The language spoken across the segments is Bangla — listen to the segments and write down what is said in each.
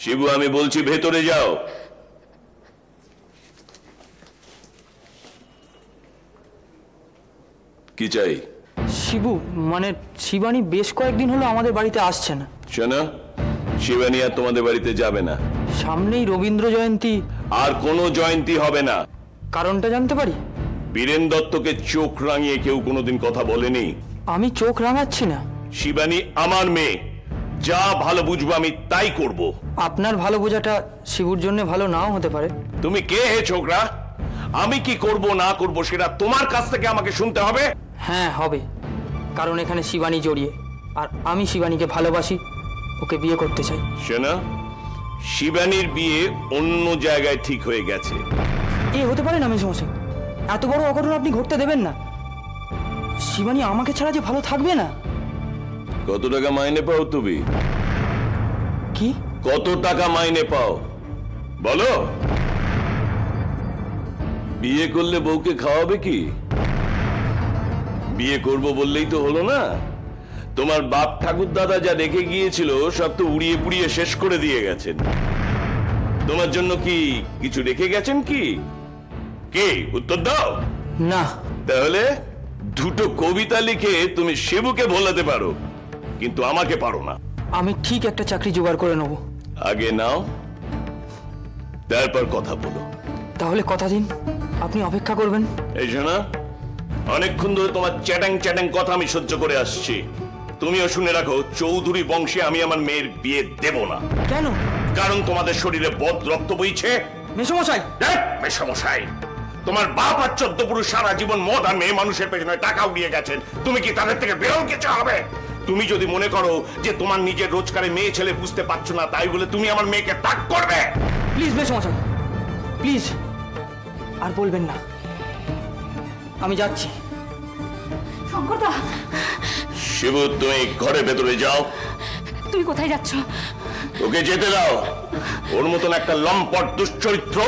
শিবু, আমি বলছি ভেতরে যাও। কি চাই? শিবু, মানে শিবানী বেশ কয়েকদিন হলো আমাদের বাড়িতে আসছে না। শোনো, শিবানী আর তোমাদের বাড়িতে যাবে না। সামনেই রবীন্দ্র জয়ন্তী। আর কোনো জয়ন্তী হবে না। কারণটা জানতে পারি? বীরেন দত্তকে চোখ রাঙিয়ে কেউ কোনোদিন কথা বলেনি। আমি চোখ রাঙাচ্ছি না। শিবানী আমার মেয়ে, যা ভালো বুঝবো আমি তাই করব। আপনার ভালো বোঝাটা শিবুর জন্য ভালো নাও হতে পারে। তুমি কে হে ছোকরা? আমি কি করব না করব সেটা তোমার কাছ থেকে আমাকে শুনতে হবে? হ্যাঁ হবে, কারণ এখানে শিবানী জড়িয়ে, আর আমি শিবানীকে ভালোবাসি, ওকে বিয়ে করতে চাই। শোনো, শিবানীর বিয়ে অন্য জায়গায় ঠিক হয়ে গেছে। এ হতে পারে না মেসমশাই, এত বড় অঘটন আপনি ঘটতে দেবেন না। শিবানী আমাকে ছাড়া যে ভালো থাকবে না। কত টাকা মাইনে পাও তুমি? কি? কত টাকা মাইনে পাও বলো? বিয়ে করলে বউকে খাওয়াবে কি? বিয়ে করব বললেই তো হলো না। তোমার বাপ ঠাকুর দাদা যা রেখে গিয়েছিল সব তো উড়িয়ে পুড়িয়ে শেষ করে দিয়ে গেছেন। তোমার জন্য কি কিছু রেখে গেছেন কি? কে? উত্তর দাও। না। তাহলে দুটো কবিতা লিখে তুমি শিবুকে ভোলাতে পারো, কিন্তু আমাকে পারো না। আমি ঠিক একটা চাকরি জোগাড় করে নেব। আগে নাও, তারপর কথা বলো। তাহলে কথা দিন, আপনি অপেক্ষা করবেন। এই শোনা, অনেকক্ষণ ধরে তোমার চ্যাটাং চ্যাটাং কথা আমি সহ্য করে আসছি। তুমিও শুনে রাখো, চৌধুরী বংশে আমি আমার মেয়ের বিয়ে দেব না। কেন? কারণ তোমাদের শরীরে বদ রক্ত বইছে। মেসমশাই! মেসমশাই, তোমার বাপ আর 14 পুরুষ সারা জীবন মদ আর মেয়ে মানুষের পেছনে টাকা উড়িয়ে গেছেন। তুমি কি তাদের থেকে বেরোন কিছু হবে? তুমি যদি মনে করো যে তোমার নিজের রোজগারে মেয়ে ছেলে বুঝতে পারছো না, তাই বলে তুমি আমার মেয়েকে তাক করবে? প্লিজ মেসমশাই, প্লিজ আর বলবেন না। আমি যাচ্ছি। শঙ্করদা! শিবু, তুমি ঘরে ভেতরে যাও। তুই কোথায় যাচ্ছ? ওকে যেতে দাও। ওর মতন একটা লম্পট দুশ্চরিত্র।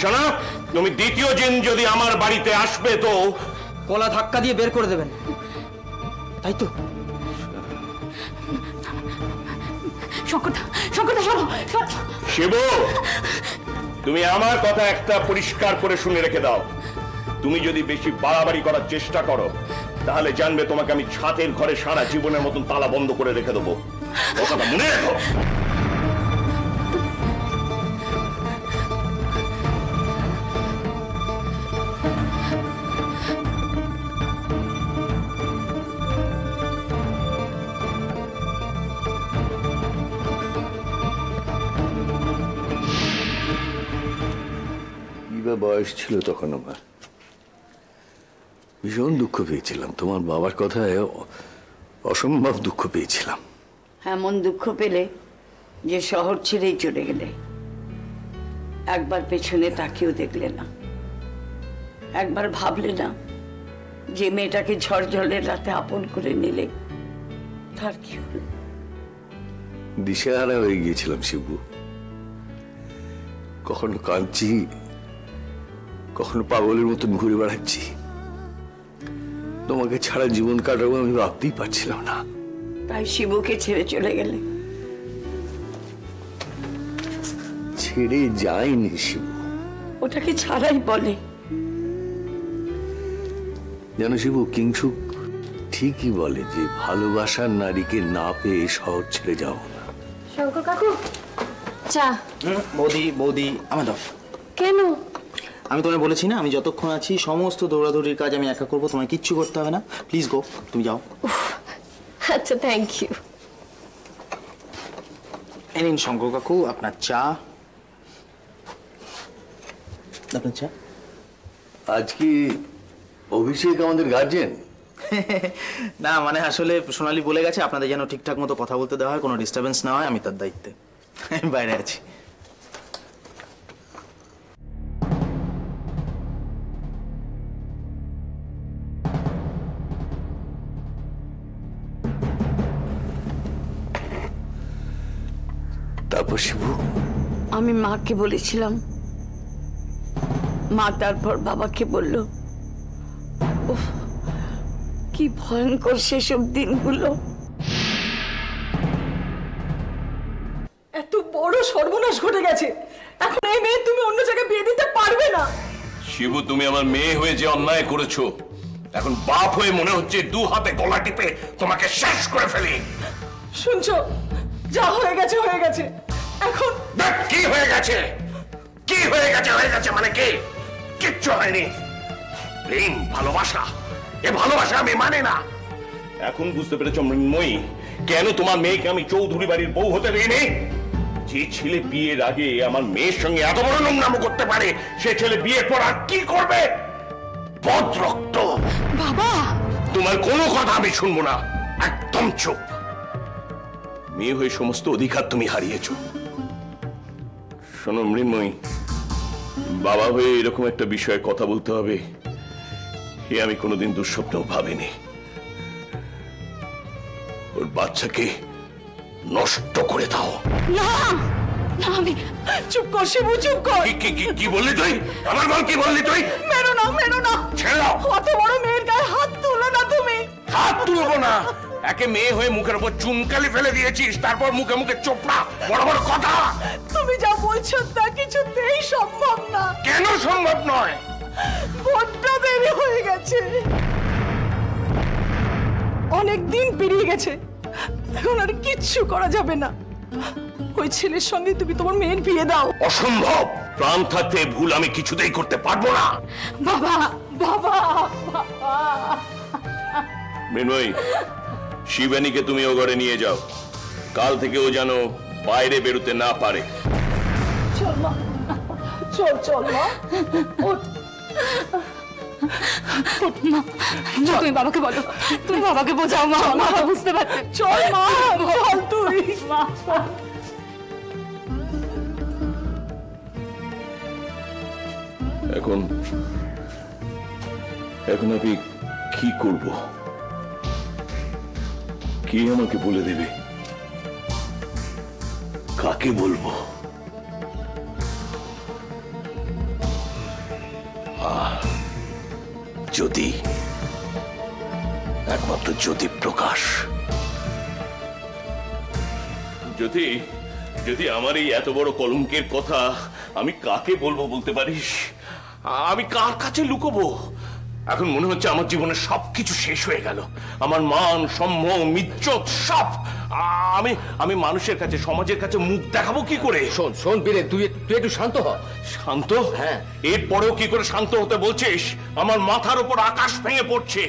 শোনা, তুমি দ্বিতীয় দিন যদি আমার বাড়িতে আসবে তো গলা ধাক্কা দিয়ে বের করে দেবেন, তাই তো? শঙ্করদা, শঙ্করদা শোনো। শিবু, তুমি আমার কথা একটা পরিষ্কার করে শুনে রেখে দাও। তুমি যদি বেশি বাড়াবাড়ি করার চেষ্টা করো, তাহলে জানবে তোমাকে আমি ছাতের ঘরে সারা জীবনের মতন তালা বন্ধ করে রেখে দেবো। ও কথা মনে রেখো। বয়স ছিল তখন আমার, ভীষণ দুঃখ পেয়েছিলাম। তোমার বাবার কথায় অসম্ভব দুঃখ পেয়েছিলাম। এমন দুঃখ পেলে যে শহর ছেড়েই চলে গেলে, একবার পেছনে তাকিয়েও দেখলে না, একবার ভাবলে না যে মেয়েটাকে ঝড় জলের রাতে আপন করে নিলে তার কি হলো? দিশেহারা হয়ে গিয়েছিলাম শিবু। কখনো কাঁদছি, কখনো পাগলের মতন ঘুরে বেড়াচ্ছি। তোমাকে ছাড়া জীবন কাটাবো আমি ভাবতেই পারছিলাম না। তাই শিবুকে ছেড়ে চলে গেলে? ছেড়ে যায়নি শিবু, ওটাকে ছাড়াই বলে। জানো শিবু, কিংসুক ঠিকই বলে যে ভালোবাসার নারীকে না পেয়ে শহর ছেড়ে যাও না। শঙ্কর কাকু, চা। বৌদি, বৌদি আমার দাও। কেন? আমি তোমায় বলেছি না, আমি যতক্ষণ আছি সমস্ত দৌড়াদৌড়ির কাজ আমি একা করবো, তোমায় কিচ্ছু করতে হবে না। প্লিজ গো, তুমি যাও। আচ্ছা, থ্যাংক ইউ। এই নিন শঙ্কর কাকু আপনার চা। আপনার চা। আজ কি অভিষেক আমাদের গার্জেন? না মানে আসলে সোনালী বলে গেছে আপনাদের যেন ঠিকঠাক মতো কথা বলতে দেওয়া হয়, কোনো ডিস্টারবেন্স না হয়, আমি তার দায়িত্বে বাইরে আছি। তারপর শিবু, আমি মাকে বলেছিলাম, মা তারপর বাবাকে বলল। উফ, কি ভয়ঙ্কর সেসব দিনগুলো। এত বড় সর্বনাশ ঘটে গেছে। এখন এই মেয়ে তুমি অন্য জায়গায় বিয়ে দিতে পারবে না। শিবু, তুমি আমার মেয়ে হয়ে যে অন্যায় করেছো, এখন বাপ হয়ে মনে হচ্ছে দু হাতে গলা টিপে তোমাকে শেষ করে ফেলি। শুনছো, যা হয়ে গেছে হয়ে গেছে। এখন দেখ কি হয়ে গেছে, কি হয়ে গেছে, হয়ে গেছে মানে কি? কিচ্ছু হয়নি। প্রেম, ভালোবাসা, এ ভালোবাসা আমি মানে না। এখন বুঝতে পেরেছ মৃন্ময়ী, কেন তোমার মেয়েকে আমি চৌধুরী বাড়ির বউ হতে দিইনি? যে ছেলে বিয়ের আগে আমার মেয়ের সঙ্গে এত বড় নোংরামো করতে পারে, সে ছেলে বিয়ের পর আর কি করবে? বদরক্ত। বাবা, তোমার কোনো কথা আমি শুনবো না, একদম চুপ। মেয়ে হয়ে সমস্ত অধিকার তুমি হারিয়েছ। শোনো মৃন্ময়ী, বাবা হয়ে এরকম একটা বিষয়ে কথা বলতে হবে এ আমি কোনোদিন দুঃস্বপ্নেও ভাবিনি। ওর বাচ্চাকে নষ্ট করে দাও। না না, আমি চুপ কর শিবু, চুপ কর। কি বললি তুই? আমার বল, কি বললি তুই? মেরো না, মেরো না। ছেড়ে দাও। অত বড় মেয়ের গায়ে হাত তুলো না তুমি। হাত তুলবো না? একে মেয়ে হয়ে মুখের উপর চুনকালি ফেলে দিয়েছিস, তারপর মুখে মুখে চোপড়া বড় বড় কথা। তুমি যা বলছো তা কিছুতেই সম্ভব না। কেন সম্ভব নয়? বড্ড দেরি হয়ে গেছে, অনেক দিন পেরিয়ে গেছে, এখন আর কিচ্ছু করা যাবে না। ওই ছেলের সঙ্গে তুমি তোমার মেয়ের বিয়ে দাও। অসম্ভব। প্রাণ থাকতে ভুল আমি কিছুতেই করতে পারবো না। বাবা, বাবা, বাবা। মৃন্ময়ী, শিবানীকে তুমি ও ঘরে নিয়ে যাও। কাল থেকে ও যেন বাইরে বেরোতে না পারে। চল মা, চল চল মা, ওঠ। মা, তুমি বাবাকে বলো, তুমি বাবাকে বোঝাও। মা, বাবা বুঝতে পারছে। চল মা, চল তুই। মা, এখন আমি কি করব? কে আমাকে বলে দেবে? কাকে বলবো? জ্যোতি, একমাত্র জ্যোতি প্রকাশ। জ্যোতি, যদি আমার এই এত বড় কলঙ্কের কথা আমি কাকে বলবো বলতে পারিস? আমি কার কাছে লুকোবো? এখন মনে হচ্ছে আমার জীবনের সবকিছু শেষ হয়ে গেল। আমার মান, সম্মান, ইজ্জত সব। আমি মানুষের কাছে, সমাজের কাছে মুখ দেখাবো কি করে? শোন বীরেন, তুই একটু শান্ত হ। শান্ত? হ্যাঁ। এরপরেও কি করে শান্ত হতে বলছিস? আমার মাথার উপর আকাশ ভেঙে পড়ছে।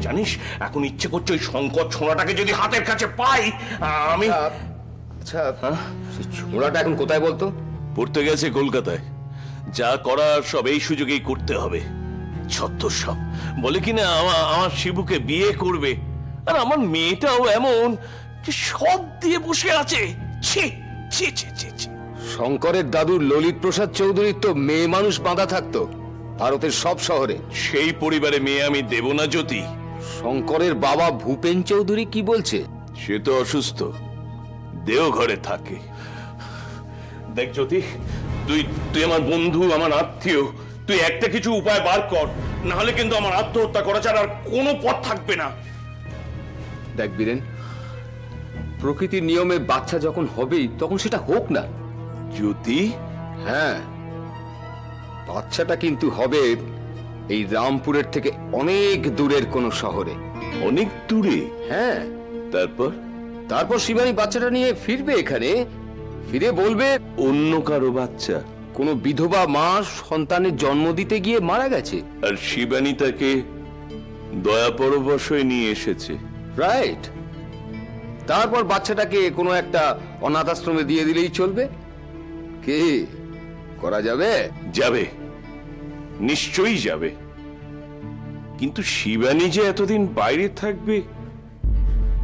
জানিস, এখন ইচ্ছে করছে ওই শঙ্কর ছোঁড়াটাকে যদি হাতের কাছে পাই আমি। আচ্ছা, ছোড়াটা এখন কোথায় বলতো? পড়তে গেছে কলকাতায়। যা করার সব এই সুযোগেই করতে হবে। ছত্তর সব বলে কিনা আমার শিবুকে বিয়ে করবে, আর আমার মেয়েটাও এমন যে সব দিয়ে বসে আছে। ছি ছি ছি ছি ছি। শঙ্করের দাদু ললিত প্রসাদ চৌধুরীর তো মেয়ে মানুষ বাঁধা থাকতো ভারতের সব শহরে। সেই পরিবারে মেয়ে আমি দেব না জ্যোতি। শঙ্করের বাবা ভূপেন চৌধুরী কি বলছে? সে তো অসুস্থ, দেওঘরে থাকে। দেখ জ্যোতি, তুই আমার বন্ধু, আমার আত্মীয়, তুই একটা কিছু উপায় বার কর, না হলে কিন্তু আমার আত্মহত্যা করা ছাড়া আর কোনো পথ থাকবে না। দেখ বীরেন, প্রকৃতির নিয়মে বাচ্চা যখন হবেই তখন সেটা হোক না। জ্যোতি, হ্যাঁ, বাচ্চাটা কিন্তু হবে এই রামপুরের থেকে অনেক দূরের কোনো শহরে। অনেক দূরে? হ্যাঁ। তারপর শিবানী বাচ্চাটা নিয়ে ফিরবে এখানে, ফিরে বলবে অন্য কারো বাচ্চা, কোনো বিধবা মা সন্তানের জন্ম দিতে গিয়ে মারা গেছে, আর শিবানী তাকে দয়া পরবশে নিয়ে এসেছে। রাইট। তারপর বাচ্চাটাকে কোনো একটা অনাথ আশ্রমে দিয়ে দিলেই চলবে। কি করা যাবে? যাবে, নিশ্চয়ই যাবে। কিন্তু শিবানী যে এতদিন বাইরে থাকবে,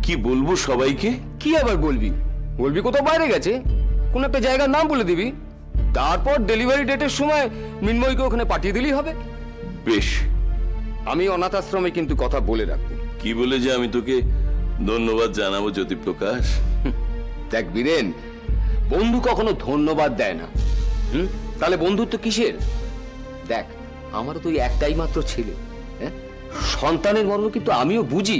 কি বলবো সবাইকে? কি আবার বলবি? বলবি কোথাও বাইরে গেছে, কোন একটা জায়গার নাম বলে দিবি। তারপর ডেলিভারি ডেটের সময় মৃন্ময়কে ওখানে পাঠিয়ে দিলেই হবে। বেশ। আমি অনাথ আশ্রমে কিন্তু কথা বলে রাখবো। কি বলে যে আমি তোকে ধন্যবাদ জানাবো জ্যোতি প্রকাশ? দেখ বীরেন, বন্ধু কখনো ধন্যবাদ দেয় না। তাহলে বন্ধুত্ব কিসের? দেখ, আমারও তো একটাই মাত্র ছেলে, সন্তানের মর্ম কিন্তু আমিও বুঝি।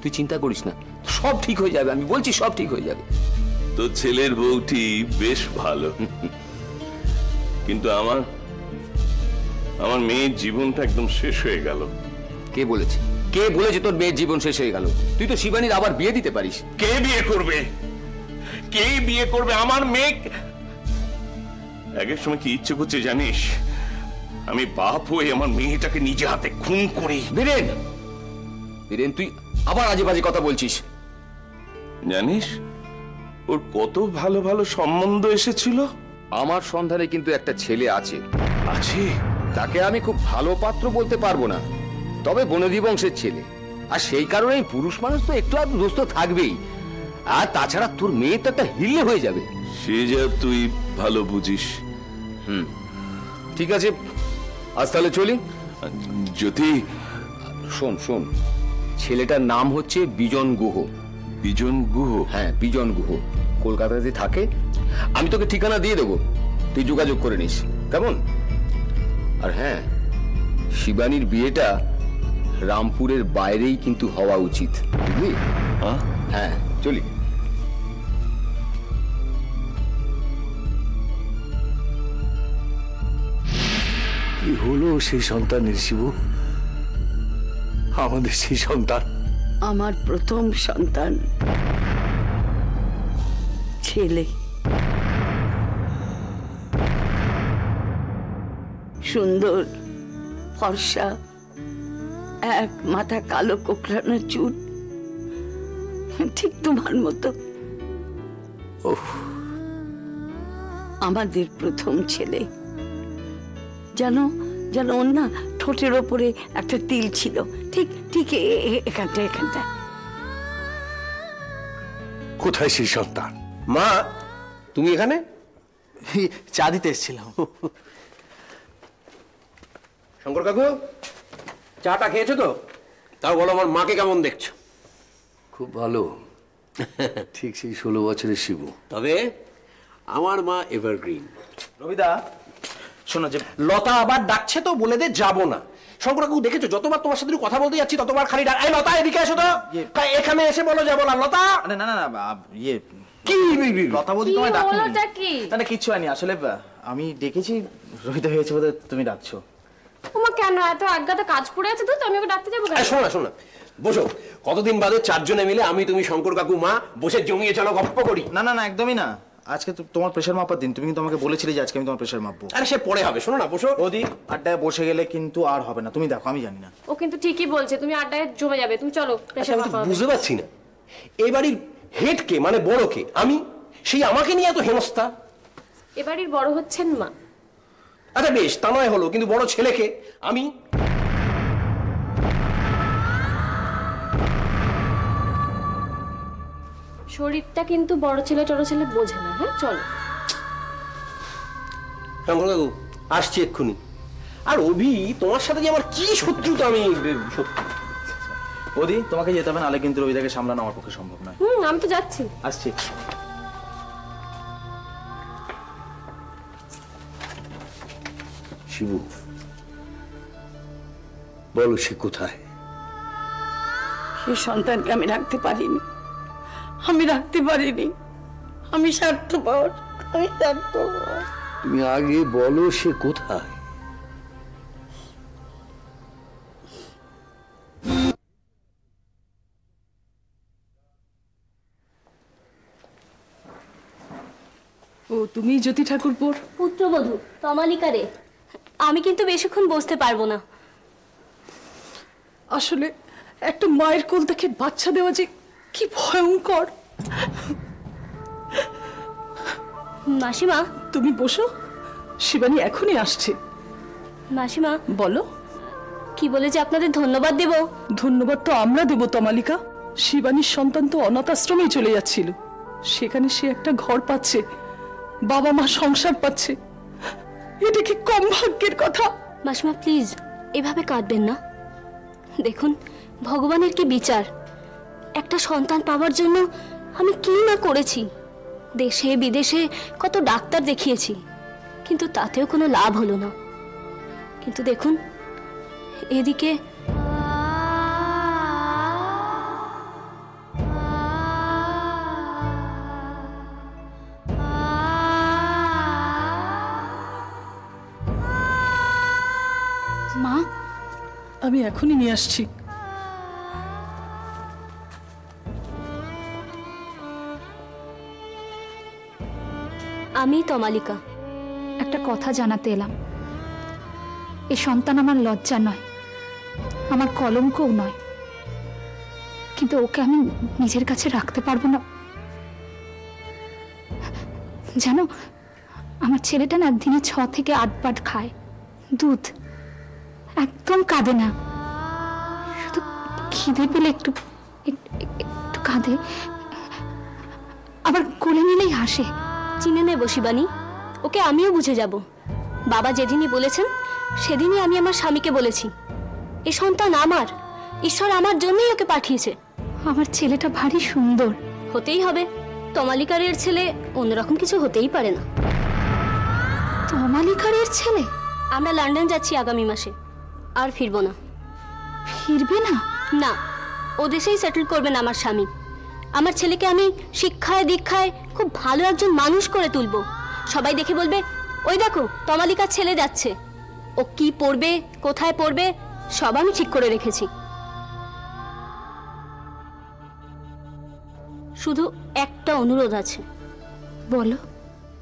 তুই চিন্তা করিস না, সব ঠিক হয়ে যাবে। আমি বলছি সব ঠিক হয়ে যাবে। তো ছেলের বউটি বেশ ভালো, কিন্তু আমার মেয়ের জীবনটা একদম শেষ হয়ে গেল। কে বলেছে তোর মেয়ের জীবন শেষ হয়ে গেল? তুই তো শিবানীর আবার বিয়ে দিতে পারিস। কে বিয়ে করবে আমার মেয়ে? এক এক সময় কি ইচ্ছে করছে জানিস, আমি বাপ হয়ে আমার মেয়েটাকে নিজে হাতে খুন করি। বীরেন তুই আবার আজে বাজে কথা বলছিস। জানিস ওর কত ভালো ভালো সম্বন্ধ এসেছিল। আমার সন্ধানে কিন্তু একটা ছেলে আছে। তাকে আমি খুব ভালো পাত্র বলতে পারবো না, তবে বনদী বংশের ছেলে, আর সেই কারণেই পুরুষ মানুষ তো একটু আধটু দোস্ত থাকবেই। আর তাছাড়া তোর মেয়ে তো একটা হিল্লে হয়ে যাবে। সে যা তুই ভালো বুঝিস। ঠিক আছে, আজ তাহলে চলি। যদি শোন, ছেলেটার নাম হচ্ছে বিজন গুহ। বিজন গুহ? হ্যাঁ, বিজন গুহ কলকাতাতে থাকে। আমি তোকে ঠিকানা দিয়ে দেবো, তুই যোগাযোগ করে নিস, কেমন? আর হ্যাঁ, শিবানীর বিয়েটা রামপুরের বাইরেই কিন্তু হওয়া উচিত, বুঝলি? হ্যাঁ, চলি। কি হলো সেই সন্তানের, শিবু? আমাদের সেই সন্তান, আমার প্রথম সন্তান, ছেলে। সুন্দর, ফর্সা, এক মাথা কালো কোকড়ানো চুল, ঠিক তোমার মতো। আমাদের প্রথম ছেলে। জানো ওর না ঠোঁটের ওপরে একটা তিল ছিল, ঠিক ঠিক এখানটা। কোথায় সেই সন্তান? মা, তুমি এখানে? চা দিতে এসেছিলাম। শঙ্কর কাকু, চাটা খেয়েছো তো? তাও বলো আমার মাকে কেমন দেখছো? খুব ভালো, ঠিক সেই 16 বছরের শিবু। তবে আমার মা এভারগ্রিন। রবিদা, শোনো, যে লতা আবার ডাকছে তো বলে দে যাবো না। শঙ্কর কাকু দেখেছো, যতবার তোমার সাথে কথা বলতে যাচ্ছি ততবার খালি ডাক, এই লতা এদিকে এসো তো। এখানে এসে বলো যাবো না। লতা, না, ইয়ে কি লতা বলছি, তোমায় ডাকি না, কিচ্ছু হয়নি। আসলে আমি ডেকেছি, রবিদা হয়েছে বোধহয় তুমি ডাকছো। ওমা কেন এত আজ্ঞাতে কাজ পড়ে আছে? তো আমি ওকে ডাকতে যাবো কেন? শোনো না, বসো। কতদিন বাদে চারজনে মিলে আমি, তুমি, শঙ্কর কাকু, মা বসে জমিয়ে চলো গল্প করি। না, একদমই না। আজকে তোমার প্রেশার মাপার দিন। তুমি কিন্তু আমাকে বলেছিলে যে আজকে আমি তোমার প্রেশার মাপবো। আরে সে পরে হবে, শোনো না, বসো। ওদি আড্ডায় বসে গেলে কিন্তু আর হবে না। তুমি দেখো, আমি জানি না। ও কিন্তু ঠিকই বলছে, তুমি আড্ডায় জমে যাবে। তুমি চলো, প্রেশার মাপা হবে। বুঝতে পারছি না, এই বাড়ির হেড কে, মানে বড় কে? আমি? সেই আমাকে নিয়ে এত হেনস্থা। এ বাড়ির বড় হচ্ছেন মা। আচ্ছা বেশ, তা নয় হলো, কিন্তু বড় ছেলেকে? আমি। শরীরটা কিন্তু বড় ছেলে টড় ছেলে বোঝে না। হ্যাঁ, চলো। শঙ্কর কাকু আসছি এক্ষুনি। আর অভি, তোমার সাথে যে আমার কি শত্রুতা, আমি সত্যি। ওদি, তোমাকে যেতে হবে, নাহলে কিন্তু রবিদাকে সামলানো আমার পক্ষে সম্ভব নয়। আমি তো যাচ্ছি। আসছি। শিবু, বলো সে কোথায়? সে সন্তানকে আমি রাখতে পারিনি। আমি স্বার্থপর। তুমি আগে বলো সে কোথায়? ও তুমি জ্যোতি ঠাকুরপুর পুত্রবধূ তমালিকা রে। আমি কিন্তু বেশিক্ষণ বসতে পারবো না। আসলে একটা মায়ের কোল থেকে বাচ্চা দেওয়া যে কি ভয়ঙ্কর। মাসিমা, তুমি বসো, শিবানী এখনই আসছে। মাসিমা, বলো। কি বলে যে আপনাদের ধন্যবাদ দেব? ধন্যবাদ তো আমরা দেব তমালিকা। শিবানীর সন্তান তো অনাথ আশ্রমেই চলে যাচ্ছিল, সেখানে সে একটা ঘর পাচ্ছে, বাবা মা সংসার পাচ্ছে। এটা কি কম ভাগ্যের কথা? মাসিমা প্লিজ এভাবে কাঁদবেন না। দেখুন, ভগবানের কি বিচার। একটা সন্তান পাওয়ার জন্য আমি কি না করেছি। দেশে বিদেশে কত ডাক্তার দেখিয়েছি, কিন্তু তাতেও কোনো লাভ হলো না। কিন্তু দেখুন, এদিকে আমি এখনই নিয়ে আসছি। আমি তমালিকা। একটা কথা জানাতে এলাম। এই সন্তান আমার লজ্জা নয়, আমার কলঙ্কও নয়, কিন্তু ওকে আমি নিজের কাছে রাখতে পারবো না। জানো, আমার ছেলেটা না দিনে 6 থেকে 8 বার খায় দুধ, একদম কাঁদে না, শুধু খিদে পেলে একটু একটু কাঁদে, আবার কোলে নিলেই হাসে। চিনে নেব শিবানী, ওকে আমিও বুঝে যাব। বাবা যেদিনই বলেছেন সেদিনই আমি আমার স্বামীকে বলেছি এ সন্তান আমার, ঈশ্বর আমার জন্যই ওকে পাঠিয়েছে। আমার ছেলেটা ভারী সুন্দর। হতেই হবে, তমালিকার এর ছেলে অন্যরকম কিছু হতেই পারে না। তমালিকার এর ছেলে? আমরা লন্ডন যাচ্ছি আগামী মাসে, আর ফিরবো না। ফিরবে না? না, ও দেশেই সেটেল করবেন আমার স্বামী। আমার ছেলেকে আমি শিক্ষায় দীক্ষায় খুব ভালো একজন মানুষ করে তুলবো। সবাই দেখে বলবে, ওই দেখো তমালিকার ছেলে যাচ্ছে। ও কি পড়বে, কোথায় পড়বে, সব আমি ঠিক করে রেখেছি। শুধু একটা অনুরোধ আছে। বলো।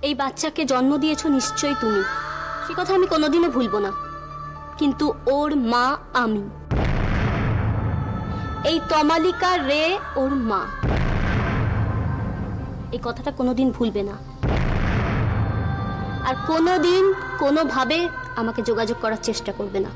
এই বাচ্চাকে জন্ম দিয়েছো নিশ্চয়ই তুমি, সে কথা আমি কোনোদিনও ভুলবো না, কিন্তু ওর মা আমি। এই তমালিকা রে ওর মা, এই কথাটা কোনোদিন ভুলবে না। আর কোনোদিন কোনোভাবে আমাকে যোগাযোগ করার চেষ্টা করবে না।